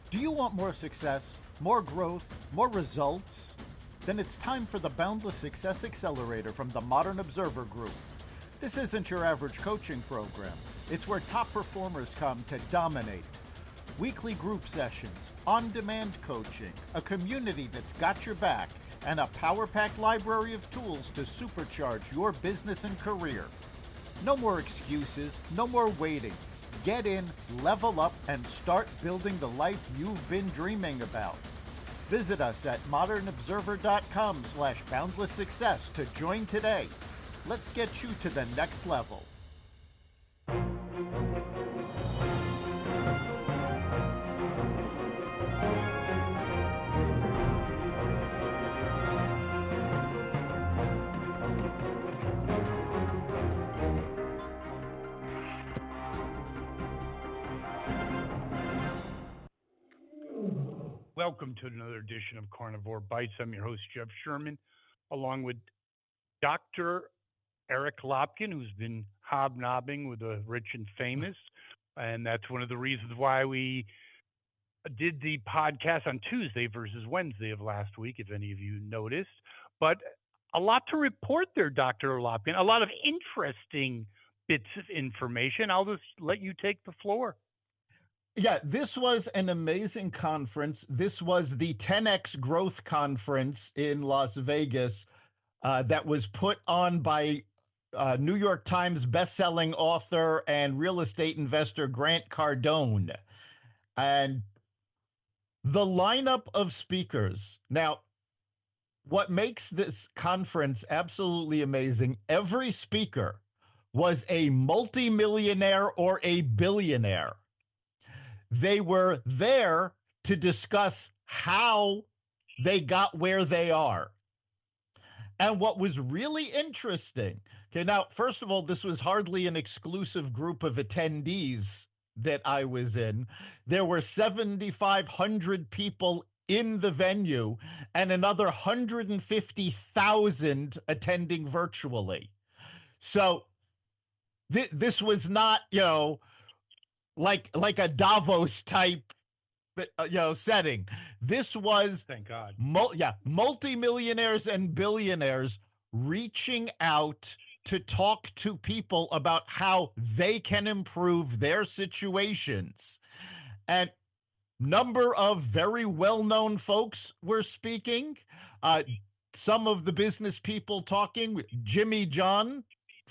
Do you want more success, more growth, more results? Then it's time for the Boundless Success Accelerator from the Modern Observer Group. This isn't your average coaching program. It's where top performers come to dominate. Weekly group sessions, on-demand coaching, a community that's got your back, and a power-packed library of tools to supercharge your business and career. No more excuses, no more waiting. Get in, level up, and start building the life you've been dreaming about. Visit us at modernobserver.com/boundless success to join today. Let's get you to the next level. Welcome to another edition of Carnivore Bites. I'm your host, Jeff Sherman, along with Dr. Eric Lopkin, who's been hobnobbing with the rich and famous. And that's one of the reasons why we did the podcast on Tuesday versus Wednesday of last week, if any of you noticed. But a lot to report there, Dr. Lopkin, a lot of interesting bits of information. I'll just let you take the floor. Yeah, this was an amazing conference. This was the 10X Growth Conference in Las Vegas that was put on by New York Times bestselling author and real estate investor Grant Cardone. And the lineup of speakers. Now, what makes this conference absolutely amazing, every speaker was a multimillionaire or a billionaire. They were there to discuss how they got where they are. And what was really interesting, okay, now, first of all, this was hardly an exclusive group of attendees that I was in. There were 7,500 people in the venue and another 150,000 attending virtually. So this was not, like a Davos type, setting. This was, thank God, multimillionaires and billionaires reaching out to talk to people about how they can improve their situations. And number of very well-known folks were speaking. Some of the business people talking, Jimmy John,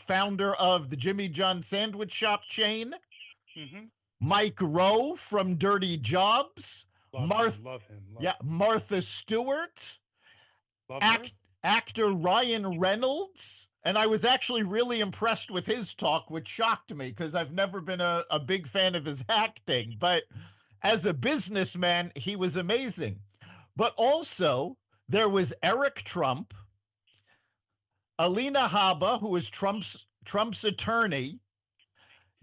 founder of the Jimmy John sandwich shop chain. Mm-hmm. Mike Rowe from Dirty Jobs. Love him. Martha Stewart. Love Actor Ryan Reynolds. And I was actually really impressed with his talk, which shocked me because I've never been a big fan of his acting. But as a businessman, he was amazing. But also, there was Eric Trump, Alina Habba, who was Trump's attorney,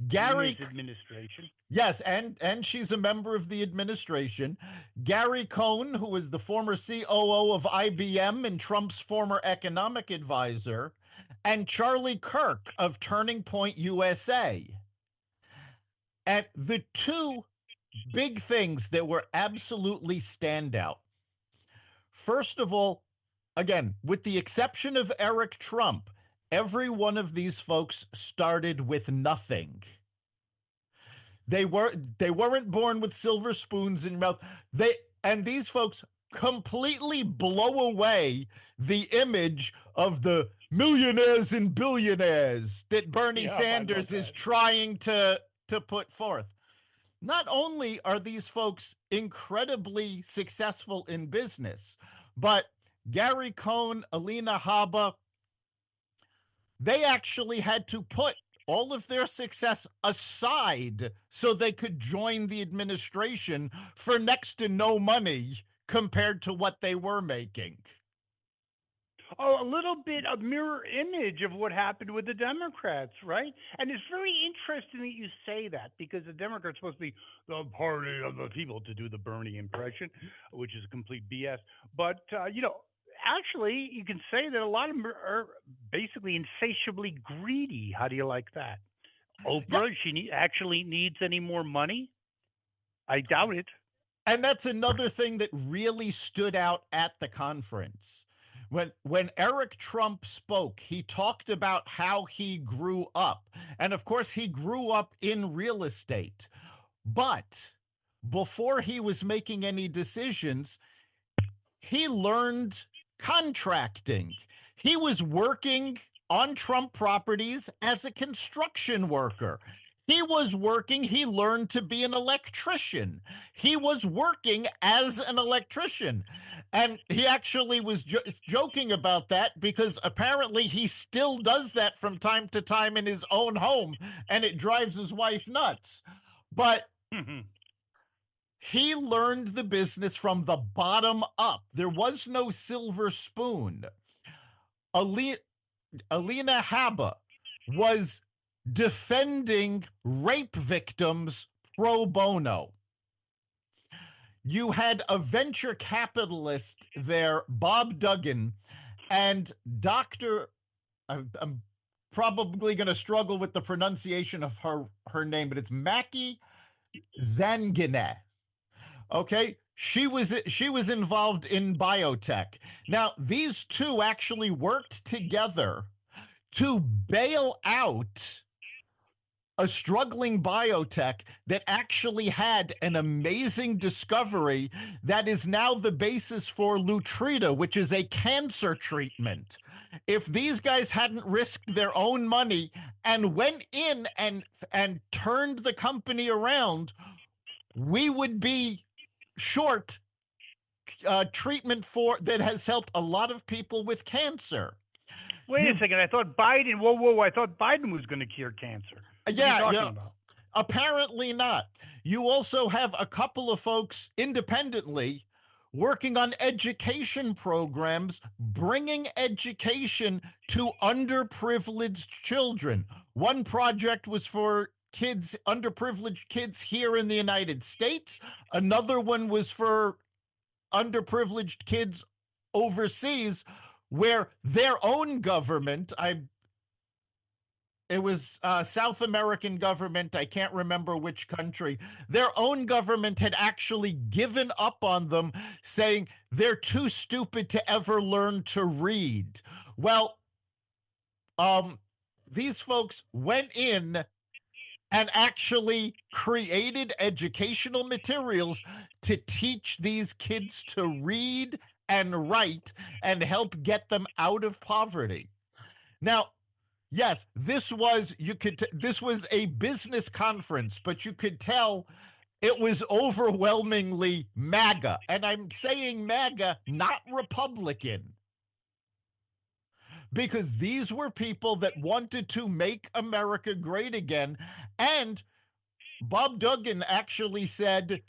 Gary administration. Yes, and she's a member of the administration. Gary Cohn, who was the former COO of IBM and Trump's former economic advisor, and Charlie Kirk of Turning Point USA. And the two big things that were absolutely standout. First of all, again, with the exception of Eric Trump, every one of these folks started with nothing. They weren't born with silver spoons in mouth. These folks completely blow away the image of the millionaires and billionaires that Bernie Sanders is trying to put forth. Not only are these folks incredibly successful in business, but Gary Cohn, Alina Habba, they actually had to put all of their success aside so they could join the administration for next to no money compared to what they were making. Oh, a little bit of mirror image of what happened with the Democrats, right? And it's very interesting that you say that because the Democrats are supposed to be the party of the people, to do the Bernie impression, which is a complete BS. But, actually, you can say that a lot of them are basically insatiably greedy. How do you like that? Oprah, she actually needs any more money? I doubt it. And that's another thing that really stood out at the conference. When Eric Trump spoke, he talked about how he grew up. And of course, he grew up in real estate. But before he was making any decisions, he learned contracting. He was working on Trump properties as a construction worker. He learned to be an electrician. He was working as an electrician. And he actually was joking about that because apparently he still does that from time to time in his own home, and it drives his wife nuts. But he learned the business from the bottom up. There was no silver spoon. Alina Habba was defending rape victims pro bono. You had a venture capitalist there, Bob Duggan, and Dr. I'm probably going to struggle with the pronunciation of her name, but it's Mackie Zanginet. Okay, she was involved in biotech. Now, these two actually worked together to bail out a struggling biotech that actually had an amazing discovery that is now the basis for Lutrita, which is a cancer treatment. If these guys hadn't risked their own money and went in and turned the company around, we would be short treatment for that has helped a lot of people with cancer. Wait a second. I thought Biden. Whoa, whoa! I thought Biden was going to cure cancer. What are you talking about? Apparently not. You also have a couple of folks independently working on education programs, bringing education to underprivileged children. One project was for kids, underprivileged kids here in the United States. Another one was for underprivileged kids overseas, where their own government, it was South American government, I can't remember which country, their own government had actually given up on them, saying they're too stupid to ever learn to read. Well, these folks went in and actually created educational materials to teach these kids to read and write and help get them out of poverty. Now, yes, this was a business conference, but you could tell it was overwhelmingly MAGA. And I'm saying MAGA, not Republican, because these were people that wanted to make America great again. And Bob Duggan actually said,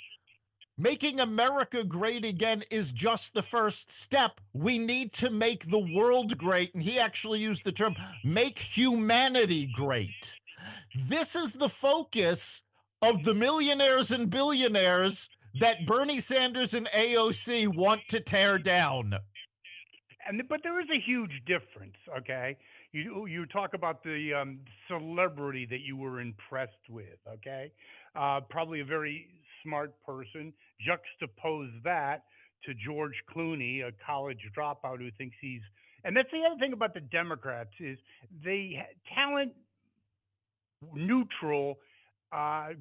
making America great again is just the first step. We need to make the world great. And he actually used the term, make humanity great. This is the focus of the millionaires and billionaires that Bernie Sanders and AOC want to tear down. But there is a huge difference. Okay, you talk about the celebrity that you were impressed with. Okay, probably a very smart person. Juxtapose that to George Clooney, a college dropout who thinks he's. And that's the other thing about the Democrats is they talent neutral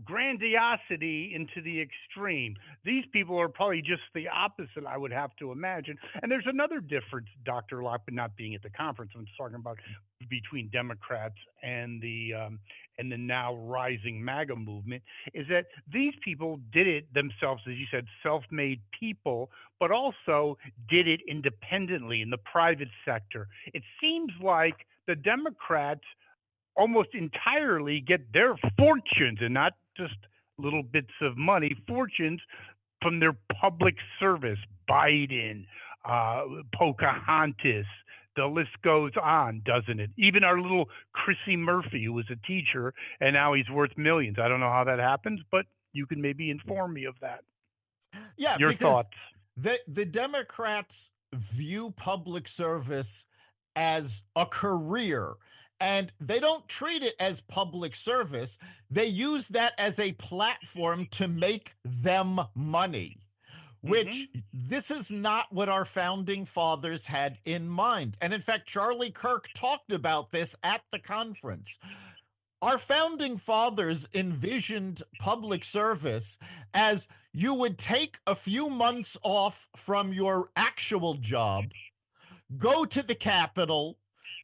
grandiosity into the extreme. These people are probably just the opposite, I would have to imagine. And there's another difference, Dr. Locke, but not being at the conference. I'm talking about between Democrats and the now rising MAGA movement, is that these people did it themselves, as you said, self-made people, but also did it independently in the private sector. It seems like the Democrats almost entirely get their fortunes, and not just little bits of money, fortunes from their public service. Biden, Pocahontas, the list goes on, doesn't it? Even our little Chrissy Murphy, who was a teacher, and now he's worth millions. I don't know how that happens, but you can maybe inform me of that. Yeah, your thoughts. The Democrats view public service as a career, and they don't treat it as public service. They use that as a platform to make them money. Mm-hmm. which this is not what our founding fathers had in mind. And in fact, Charlie Kirk talked about this at the conference. Our founding fathers envisioned public service as you would take a few months off from your actual job, go to the Capitol,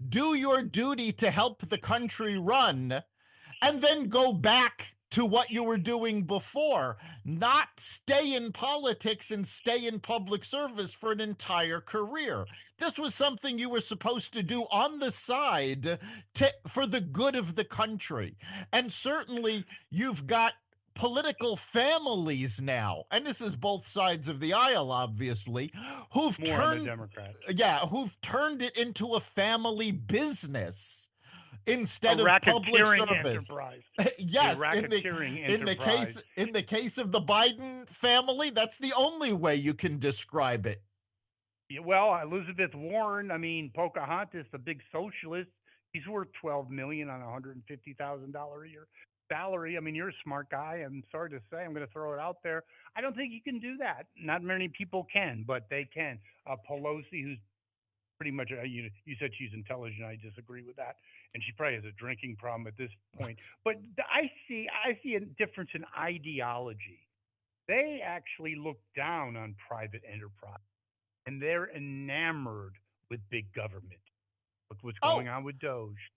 do your duty to help the country run, and then go back to what you were doing before, not stay in politics and stay in public service for an entire career. This was something you were supposed to do on the side for the good of the country. And certainly you've got political families now, and this is both sides of the aisle, obviously, who've More on the turned Democrats. who've turned it into a family business A instead of public racketeering service. enterprise. A Yes, racketeering in the case enterprise. in the case of the Biden family, that's the only way you can describe it. Yeah, well, Elizabeth Warren, I mean, Pocahontas, the big socialist, he's worth 12 million on a $150,000 a year salary. I mean, you're a smart guy. I'm sorry to say, I'm going to throw it out there. I don't think you can do that. Not many people can, but they can. Pelosi, who's pretty much you said she's intelligent. I disagree with that, and she probably has a drinking problem at this point. But I see a difference in ideology. They actually look down on private enterprise, and they're enamored with big government. Look what's going Oh, on with Doge.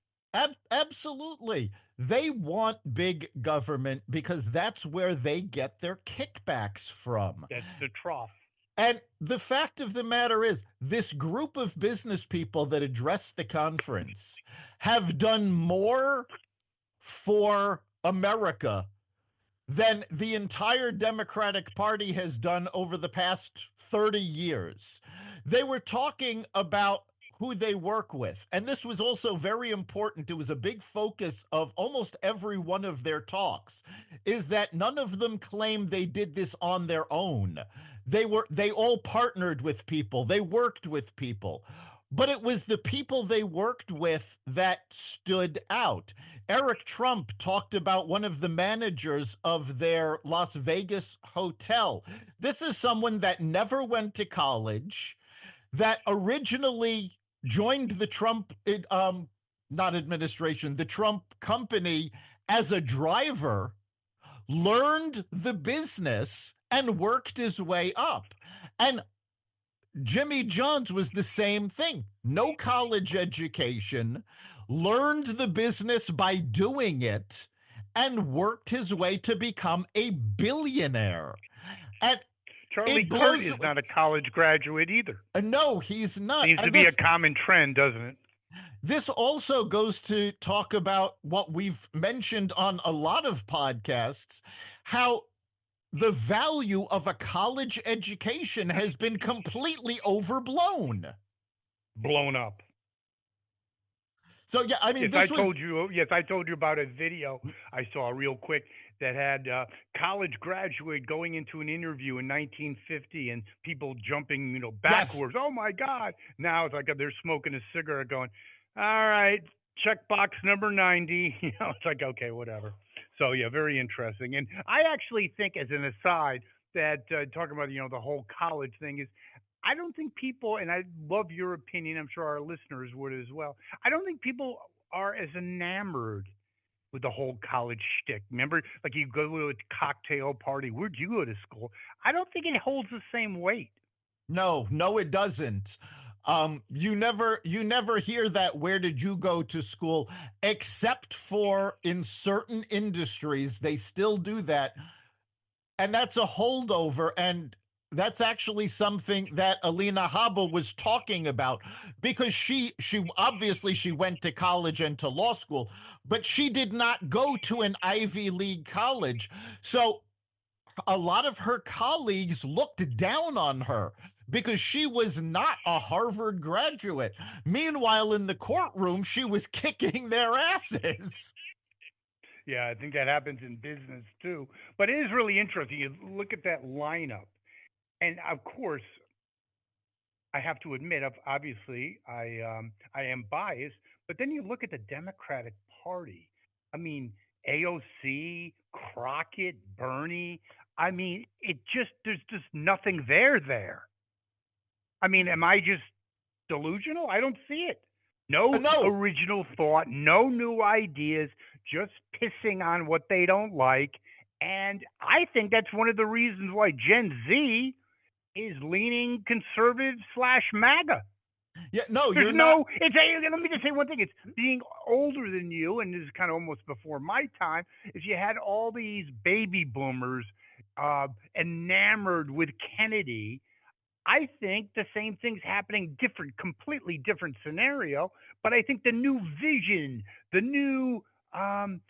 absolutely. They want big government because that's where they get their kickbacks from. That's the trough. And the fact of the matter is, this group of business people that addressed the conference have done more for America than the entire Democratic Party has done over the past 30 years. They were talking about who they work with. And this was also very important. It was a big focus of almost every one of their talks, is that none of them claimed they did this on their own. They all partnered with people. They worked with people. But it was the people they worked with that stood out. Eric Trump talked about one of the managers of their Las Vegas hotel. This is someone that never went to college, that originally joined the Trump, not administration, the Trump company as a driver, learned the business, and worked his way up. And Jimmy Jones was the same thing. No college education, learned the business by doing it, and worked his way to become a billionaire. And Charlie it Kurt blows. is not a college graduate either. No, he's not. Seems to And be a common trend, doesn't it? this also goes to talk about what we've mentioned on a lot of podcasts, how the value of a college education has been completely overblown. Blown up. So yeah, I mean, this was Yes, I told you about a video I saw real quick that had college graduate going into an interview in 1950 and people jumping, yes. backwards. Oh my God! Now it's like they're smoking a cigarette, going, "All right, check box number 90." It's like okay, whatever. So yeah, very interesting. And I actually think, as an aside, that talking about the whole college thing is I don't think people, and I love your opinion, I'm sure our listeners would as well. I don't think people are as enamored with the whole college shtick. Remember, like you go to a cocktail party. Where'd you go to school? I don't think it holds the same weight. No, it doesn't. You never hear that. Where did you go to school? Except for in certain industries, they still do that, and that's a holdover. And that's actually something that Alina Habel was talking about, because she obviously she went to college and to law school, but she did not go to an Ivy League college. So a lot of her colleagues looked down on her because she was not a Harvard graduate. Meanwhile, in the courtroom, she was kicking their asses. Yeah, I think that happens in business too. But it is really interesting. You look at that lineup, and of course, I have to admit, obviously, I am biased. But then you look at the Democratic Party. I mean, AOC, Crockett, Bernie. I mean, it just there's just nothing there. I mean, am I just delusional? I don't see it. No No, original thought, no new ideas, just pissing on what they don't like. And I think that's one of the reasons why Gen Z is leaning conservative slash MAGA. yeah, no, There's you're not. no, it's a, let me just say one thing. It's being older than you, and this is kind of almost before my time, is you had all these baby boomers enamored with Kennedy. I think the same thing's happening, different, completely different scenario. But I think the new vision, the new, um,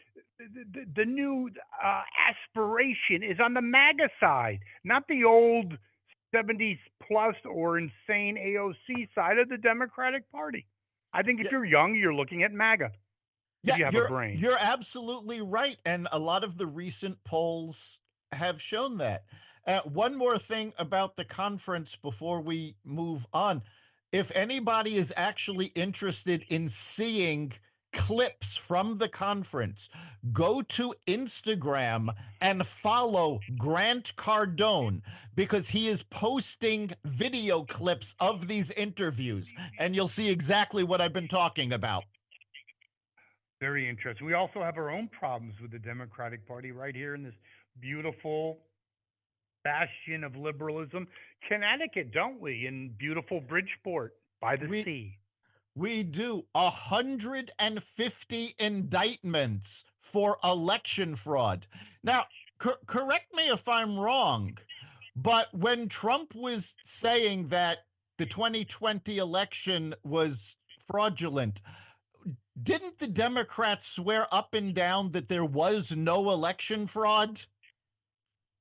the new aspiration is on the MAGA side, not the old 70s plus or insane AOC side of the Democratic Party. I think if Yeah, you're young, you're looking at MAGA if yeah, you have a you're brain. you're absolutely right, and a lot of the recent polls have shown that. One more thing about the conference before we move on. If anybody is actually interested in seeing clips from the conference, go to Instagram and follow Grant Cardone because he is posting video clips of these interviews, and you'll see exactly what I've been talking about. Very interesting. We also have our own problems with the Democratic Party right here in this beautiful bastion of liberalism, Connecticut, don't we? In beautiful Bridgeport by the We sea. We do 150 indictments for election fraud. Now, correct me if I'm wrong, but when Trump was saying that the 2020 election was fraudulent, didn't the Democrats swear up and down that there was no election fraud?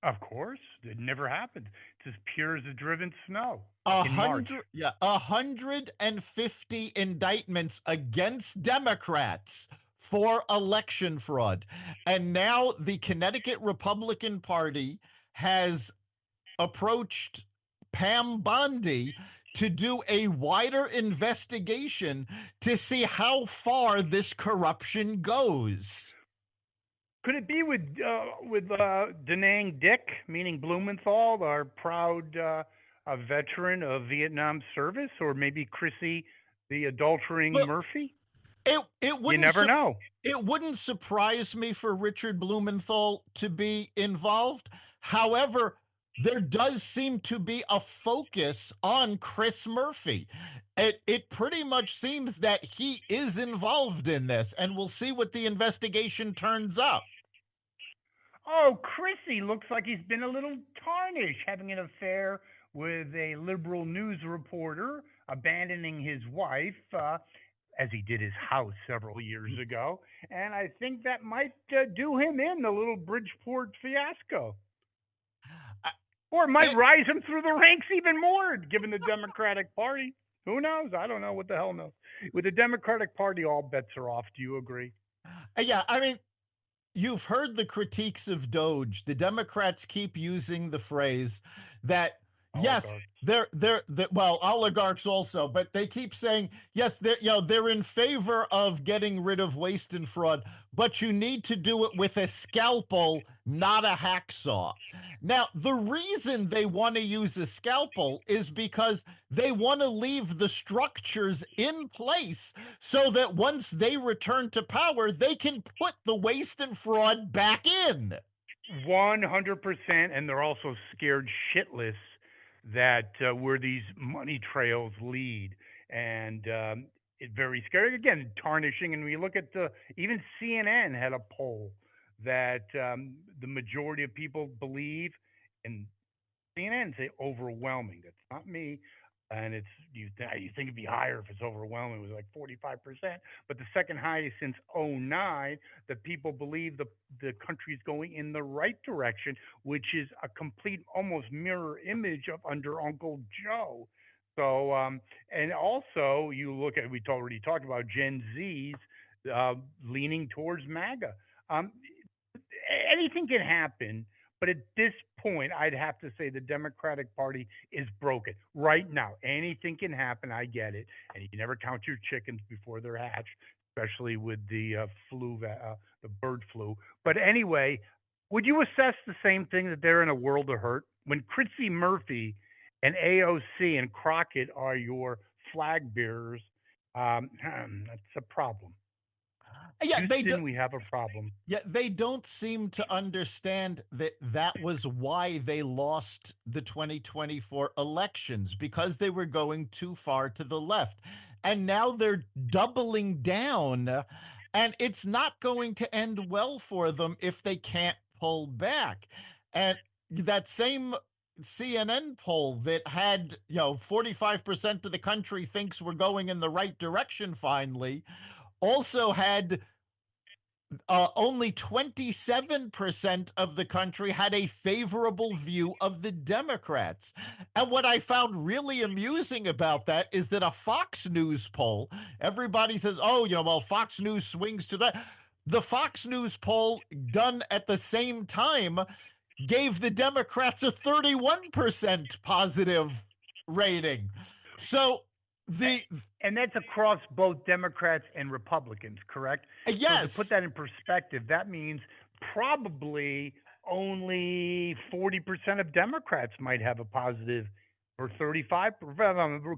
Of course, it never happened. It's as pure as the driven snow A in March. hundred, yeah, 150 indictments against Democrats for election fraud. And now the Connecticut Republican Party has approached Pam Bondi to do a wider investigation to see how far this corruption goes. Could it be with Denang Dick, meaning Blumenthal, our proud a veteran of Vietnam service, or maybe Chrissy, the adultering But Murphy? it You wouldn't never know. it wouldn't surprise me for Richard Blumenthal to be involved. However, there does seem to be a focus on Chris Murphy. It pretty much seems that he is involved in this, and we'll see what the investigation turns up. Oh, Chrissy looks like he's been a little tarnished, having an affair with a liberal news reporter, abandoning his wife, as he did his house several years ago. And I think that might do him in, the little Bridgeport fiasco. I- Or it might It, rise him through the ranks even more, given the Democratic Party. Who knows? I don't know. What the hell knows? With the Democratic Party, all bets are off. Do you agree? yeah, I mean, you've heard the critiques of Doge. The Democrats keep using the phrase that yes, Oligarchs. well, oligarchs also, but they keep saying yes, they're in favor of getting rid of waste and fraud, but you need to do it with a scalpel, not a hacksaw. Now, the reason they want to use a scalpel is because they want to leave the structures in place so that once they return to power, they can put the waste and fraud back in. 100%. And they're also scared shitless that where these money trails lead. And it's very scary. Again, tarnishing. And we look at even CNN had a poll that the majority of people believe, and CNN say overwhelming. That's not me. And it's you think it'd be higher if it's overwhelming. It was like 45%, but the second highest since '09 that people believe the country's going in the right direction, which is a complete almost mirror image of under Uncle Joe. So and also you look at we already talked about Gen Z's leaning towards MAGA. Um, Anything can happen, but at this point, I'd have to say the Democratic Party is broken right now. Anything can happen. I get it, and you never count your chickens before they're hatched, especially with the the bird flu. But anyway, Would you assess the same thing that they're in a world of hurt when Chrissy Murphy and AOC and Crockett are your flag bearers? That's a problem. Yeah, they do. Houston, we have a problem. Yeah, they don't seem to understand that that was why they lost the 2024 elections, because they were going too far to the left. And now they're doubling down, and it's not going to end well for them if they can't pull back. And that same CNN poll that had, 45% of the country thinks we're going in the right direction finally, also had only 27% of the country had a favorable view of the Democrats. And what I found really amusing about that is that a Fox News poll, everybody says, oh, well, Fox News swings to that. The Fox News poll done at the same time gave the Democrats a 31% positive rating. So the And that's across both Democrats and Republicans, correct? So to put yes, that in perspective, that means probably only 40% of Democrats might have a positive, or 35,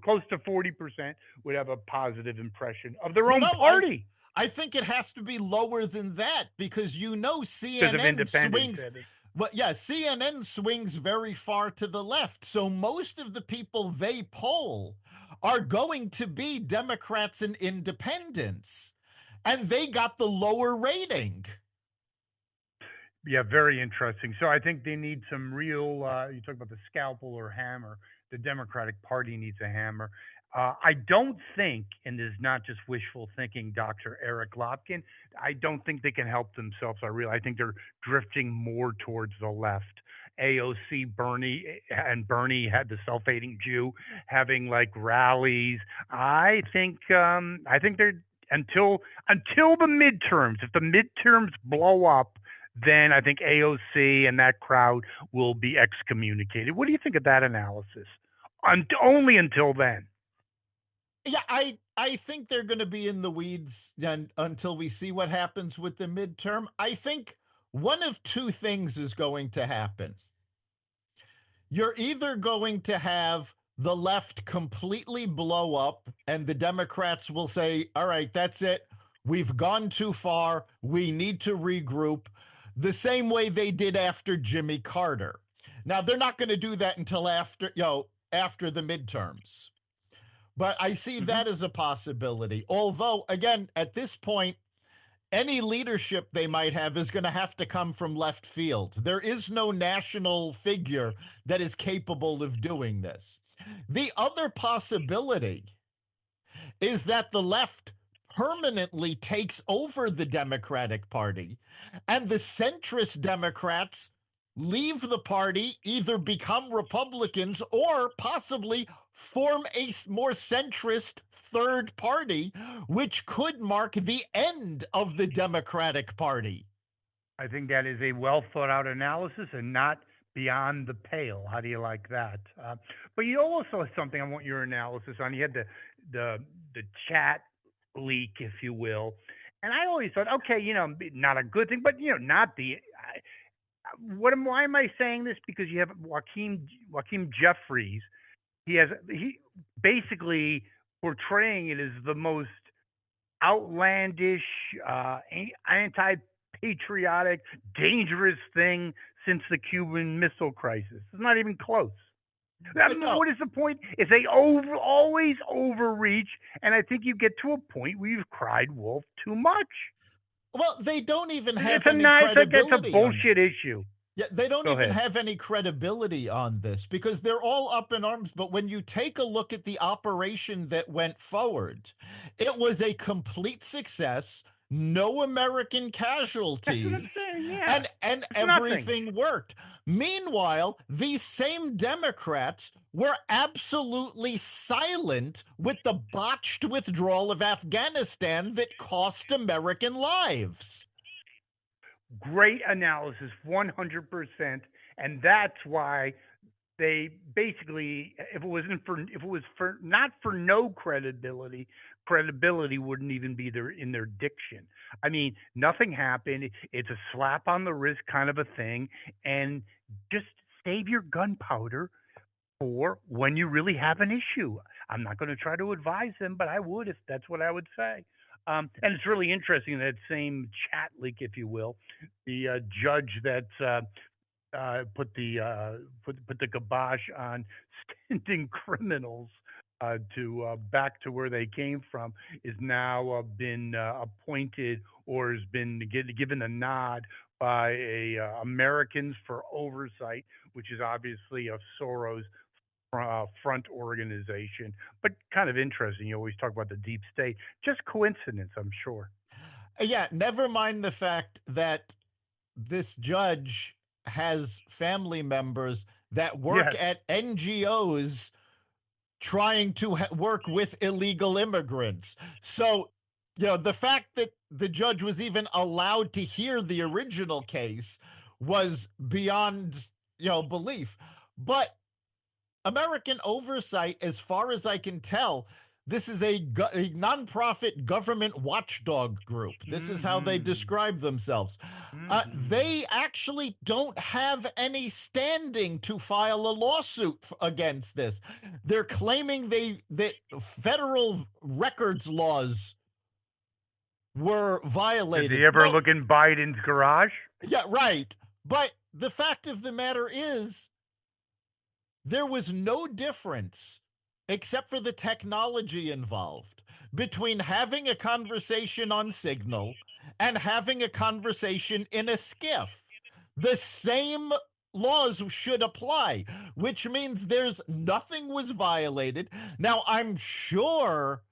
close to 40% would have a positive impression of their well, own no, I party I think it has to be lower than that because because of CNN independents. swings. Well, yeah, CNN swings very far to the left. So most of the people they poll are going to be Democrats and independents. And they got the lower rating. Yeah, very interesting. So I think they need some real. You talk about the scalpel or hammer. The Democratic Party needs a hammer. I don't think, and this is not just wishful thinking, Dr. Eric Lopkin. I don't think they can help themselves. I think they're drifting more towards the left. AOC, Bernie had the self-hating Jew having like rallies. I think they're until the midterms. If the midterms blow up, then I think AOC and that crowd will be excommunicated. What do you think of that analysis? Only until then. Yeah, I think they're going to be in the weeds until we see what happens with the midterm. I think one of two things is going to happen. You're either going to have the left completely blow up and the Democrats will say, all right, that's it. We've gone too far. We need to regroup the same way they did after Jimmy Carter. Now, they're not going to do that until after the midterms. But I see Mm-hmm. that as a possibility. Although, again, at this point, any leadership they might have is going to have to come from left field. There is no national figure that is capable of doing this. The other possibility is that the left permanently takes over the Democratic Party and the centrist Democrats leave the party, either become Republicans or possibly form a more centrist third party, which could mark the end of the Democratic Party. I think that is a well thought out analysis and not beyond the pale. How do you like that? But you also have something I want your analysis on. You had the the chat leak, if you will, and I always thought, okay, not a good thing, but not the. Why am I saying this? Because you have Joaquin Jeffries. He basically portraying it as the most outlandish, anti patriotic, dangerous thing since the Cuban Missile Crisis. It's not even close. But no, What is the point? Is they always overreach, and I think you get to a point where you've cried wolf too much. well, they don't even It's have a any nice, it's a credibility on. bullshit issue. Yeah, they don't Go even ahead. have any credibility on this because they're all up in arms. But when you take a look at the operation that went forward, it was a complete success, no American That's what I'm casualties, saying. Yeah, and it's nothing. everything worked. Meanwhile, these same Democrats were absolutely silent with the botched withdrawal of Afghanistan that cost American lives. Great analysis, 100%, and that's why they basically, if it was for not for no credibility, credibility wouldn't even be there in their diction. I mean, nothing happened. It's a slap on the wrist kind of a thing, and just save your gunpowder for when you really have an issue. I'm not going to try to advise them, but I would if that's what I would say. And it's really interesting that same chat leak, if you will, the judge that put the kibosh on sending criminals to back to where they came from is now been appointed or has been given a nod by a Americans for Oversight, which is obviously a Soros front organization. But kind of interesting. You always talk about the deep state. Just coincidence, I'm sure. Yeah, never mind the fact that this judge has family members that work Yes, at NGOs trying to work with illegal immigrants. So, the fact that the judge was even allowed to hear the original case was beyond, belief. But American Oversight, as far as I can tell, this is a nonprofit government watchdog group. This is how they mm-hmm. describe themselves. Mm-hmm. They actually don't have any standing to file a lawsuit against this. They're claiming that federal records laws were Did violated. they ever Well, look in Biden's garage? yeah, right. But the fact of the matter is, there was no difference, except for the technology involved, between having a conversation on Signal and having a conversation in a skiff. The same laws should apply, which means there's nothing was violated. Now, I'm sure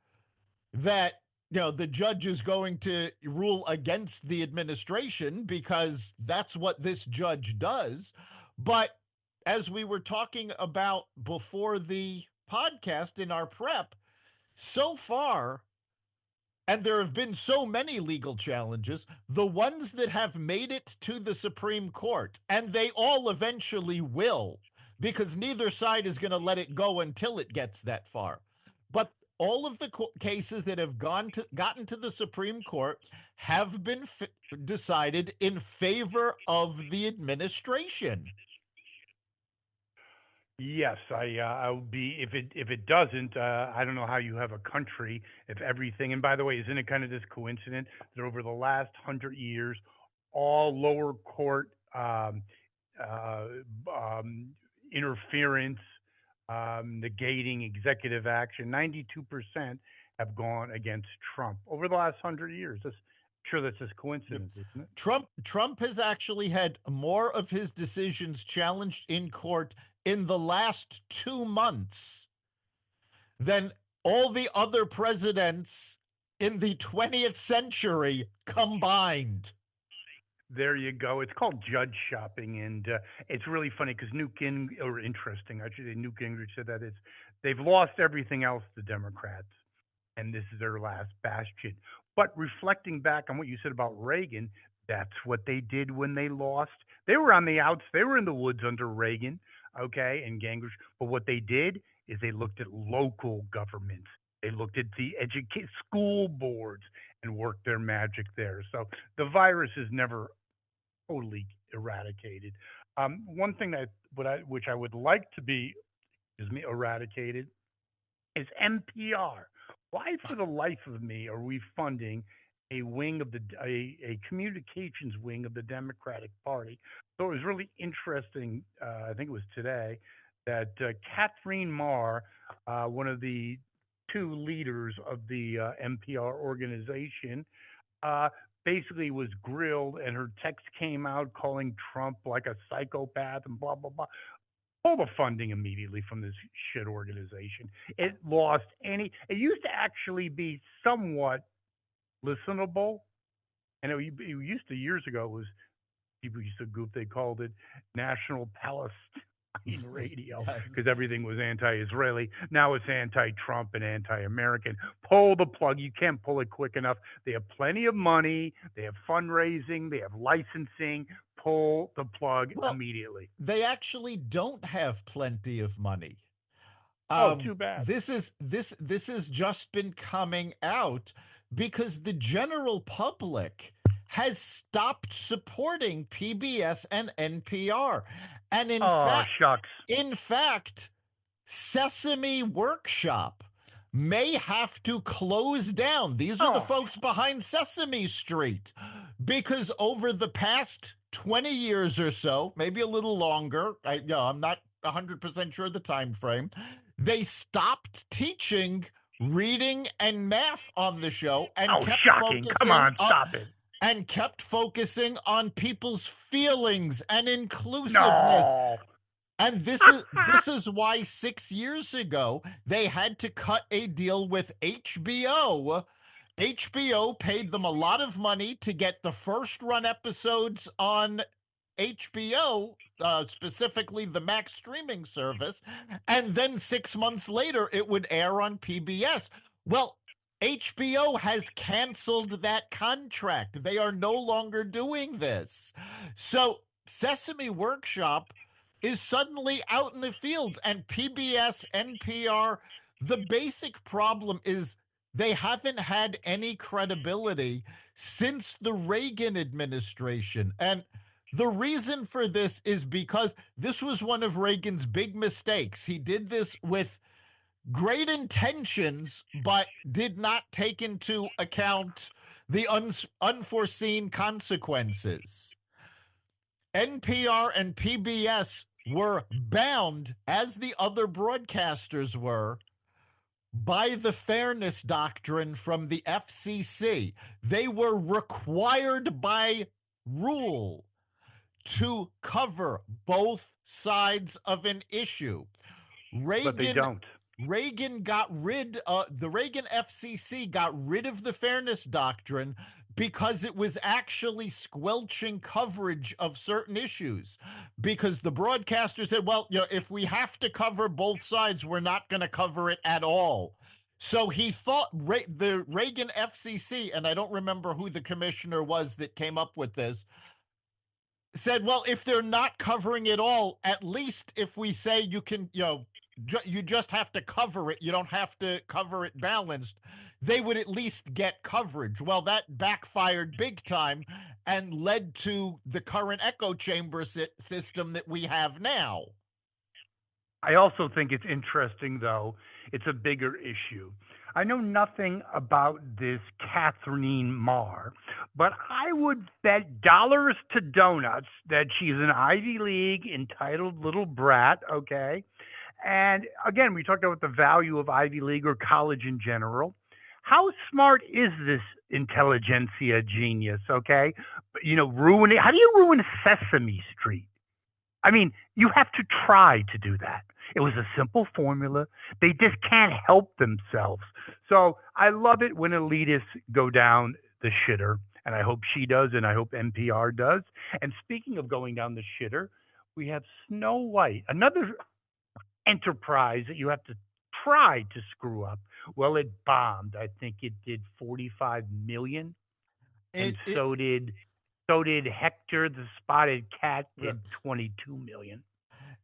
that the judge is going to rule against the administration because that's what this judge does. But as we were talking about before the podcast in our prep, so far, and there have been so many legal challenges, the ones that have made it to the Supreme Court, and they all eventually will, because neither side is going to let it go until it gets that far. But all of the cases that have gotten to the Supreme Court have been decided in favor of the administration. Yes, I'll be if it doesn't, I don't know how you have a country if everything. And by the way, isn't it kind of this coincidence that over the last 100 years, all lower court uh, um, interference, negating executive action, 92% have gone against Trump over the last 100 years. Sure, that's just Yep. coincidence, isn't it? Trump has actually had more of his decisions challenged in court in the last 2 months than all the other presidents in the 20th century combined. There you go. It's called judge shopping, and it's really funny because or interesting, I should say, Newt Gingrich said that they've lost everything else, the Democrats, and this is their last bastion. But reflecting back on what you said about Reagan, that's what they did when they lost. They were on the outs. They were in the woods under Reagan, okay, and Gingrich. But what they did is they looked at local governments. They looked at the school boards and worked their magic there. So the virus is never totally eradicated. One thing which I would like to be eradicated is NPR. Why, for the life of me, are we funding a communications wing of the Democratic Party? So it was really interesting. I think it was today that Catherine Marr, one of the two leaders of the NPR organization, uh, basically was grilled, and her text came out calling Trump like a psychopath and blah blah blah. Pull the funding immediately from this shit organization. It lost any. It used to actually be somewhat listenable, and it used to years ago. It was people used to goof. They called it National Palestine Radio Yes. because everything was anti-Israeli. Now it's anti-Trump and anti-American. Pull the plug. You can't pull it quick enough. They have plenty of money. They have fundraising. They have licensing. Pull the plug Well, immediately. they actually don't have plenty of money. Oh, too bad. This has just been coming out because the general public has stopped supporting PBS and NPR. And Oh, shucks. in fact, Sesame Workshop may have to close down. These are the Oh, folks behind Sesame Street because over the past 20 years or so, maybe a little longer, I'm not 100% sure the time frame, they stopped teaching reading and math on the show oh, shocking. Come on, stop it. and kept focusing on people's feelings and inclusiveness. No. And this is why 6 years ago they had to cut a deal with HBO. HBO paid them a lot of money to get the first run episodes on HBO, specifically the Max streaming service, and then 6 months later it would air on PBS. Well, HBO has canceled that contract. They are no longer doing this. So Sesame Workshop is suddenly out in the fields, and PBS, NPR. The basic problem is they haven't had any credibility since the Reagan administration. And the reason for this is because this was one of Reagan's big mistakes. He did this with great intentions, but did not take into account the unforeseen consequences. NPR and PBS were bound, as the other broadcasters were, by the fairness doctrine from the FCC. They were required by rule to cover both sides of an issue. But they don't. Reagan got rid the Reagan FCC got rid of the fairness doctrine because it was actually squelching coverage of certain issues, because the broadcaster said, well, if we have to cover both sides, we're not going to cover it at all. So he thought the Reagan FCC, and I don't remember who the commissioner was that came up with this, said, well, if they're not covering it all, at least if we say you can, you just have to cover it, you don't have to cover it balanced, they would at least get coverage. Well, that backfired big time and led to the current echo chamber system that we have now. I also think it's interesting, though, it's a bigger issue. I know nothing about this Catherine Marr, but I would bet dollars to donuts that she's an Ivy League entitled little brat, okay? And again, we talked about the value of Ivy League or college in general. How smart is this intelligentsia genius, okay? Ruin it. How do you ruin Sesame Street? I mean, you have to try to do that. It was a simple formula. They just can't help themselves. So I love it when elitists go down the shitter, and I hope she does, and I hope NPR does. And speaking of going down the shitter, we have Snow White, another enterprise that you have to try to screw up. Well, it bombed. I think it did 45 million, and so did Hector the Spotted Cat did 22 million.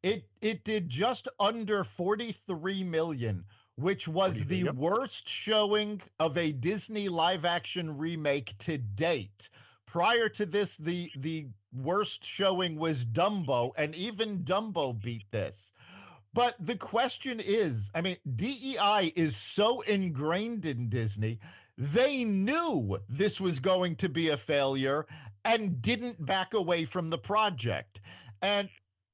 It did just under 43 million, which was the worst showing of a Disney live action remake to date. Prior to this, the worst showing was Dumbo, and even Dumbo beat this. But the question is, I mean, DEI is so ingrained in Disney, they knew this was going to be a failure and didn't back away from the project. And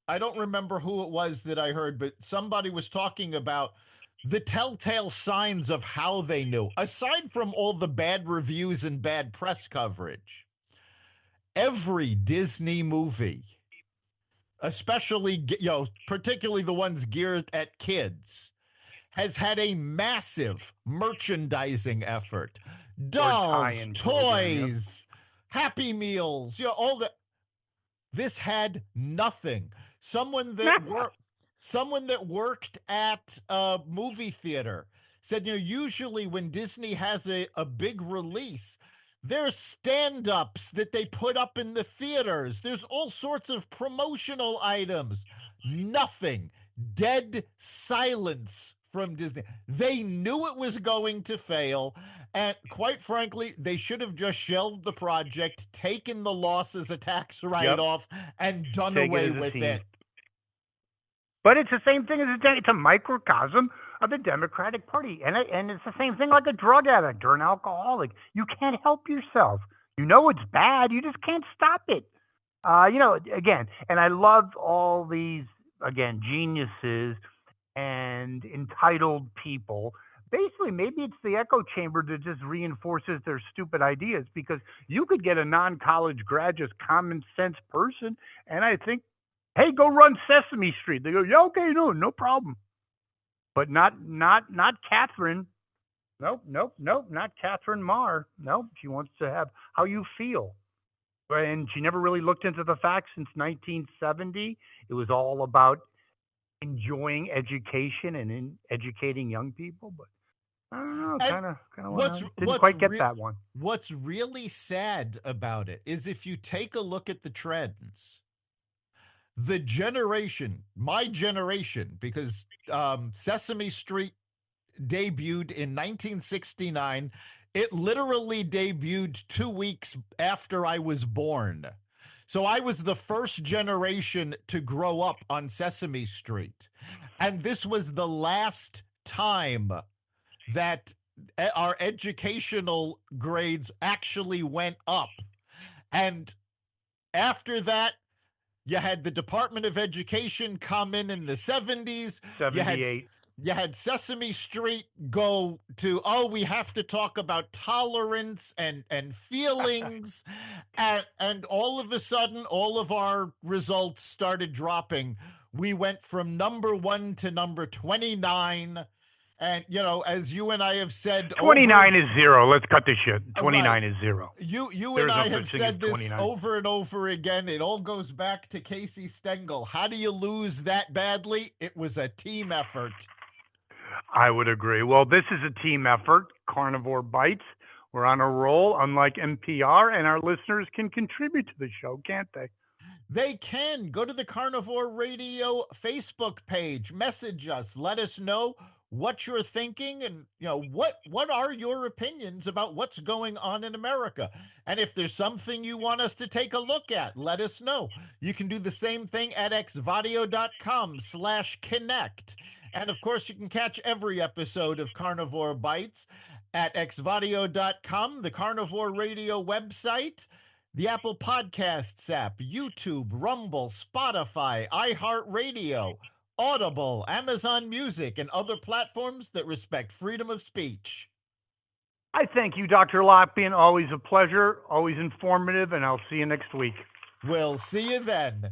I don't remember who it was that I heard, but somebody was talking about the telltale signs of how they knew, aside from all the bad reviews and bad press coverage. Every Disney movie, especially, particularly the ones geared at kids, has had a massive merchandising effort. Dolls, toys, Happy Meals, all that. This had nothing. Someone that worked at a movie theater said, usually when Disney has a big release, there's stand-ups that they put up in the theaters. There's all sorts of promotional items. Nothing. Dead silence from Disney. They knew it was going to fail. And quite frankly, they should have just shelved the project, taken the loss as a tax write off, and done Take it away as a with team. it. But it's the same thing as it's a microcosm of the Democratic Party, and it's the same thing like a drug addict or an alcoholic. You can't help yourself. You know it's bad. You just can't stop it. Again, and I love all these geniuses and entitled people. Basically, maybe it's the echo chamber that just reinforces their stupid ideas, because you could get a non-college grad, just common sense person, and I think, hey, go run Sesame Street. They go, yeah, okay, no problem. But not Catherine. Nope, not Catherine Marr. Nope, she wants to have how you feel. And she never really looked into the facts since 1970. It was all about enjoying education and educating young people. But I don't know, kind of didn't quite get that one. What's really sad about it is if you take a look at the trends, the generation, my generation, because Sesame Street debuted in 1969. It literally debuted 2 weeks after I was born. So I was the first generation to grow up on Sesame Street. And this was the last time that our educational grades actually went up. And after that, you had the Department of Education come in the 70s. 78. You had Sesame Street go to, oh, we have to talk about tolerance and feelings. and all of a sudden, all of our results started dropping. We went from number 1 to number 29. And, as you and I have said, 29 is 0. Let's cut this shit. 29 is 0. You and I have said this over and over again. It all goes back to Casey Stengel. How do you lose that badly? It was a team effort. I would agree. Well, this is a team effort. Carnivore Bites. We're on a roll, unlike NPR, and our listeners can contribute to the show, can't they? They can. Go to the Carnivore Radio Facebook page. Message us. Let us know what you're thinking, and what are your opinions about what's going on in America. And if there's something you want us to take a look at, let us know. You can do the same thing at xvadio.com/connect. And of course, you can catch every episode of Carnivore Bites at xvadio.com, the Carnivore Radio website, the Apple Podcasts app, YouTube, Rumble, Spotify, iHeartRadio, Audible, Amazon Music, and other platforms that respect freedom of speech. I thank you, Dr. Lockbean. Always a pleasure, always informative, and I'll see you next week. We'll see you then.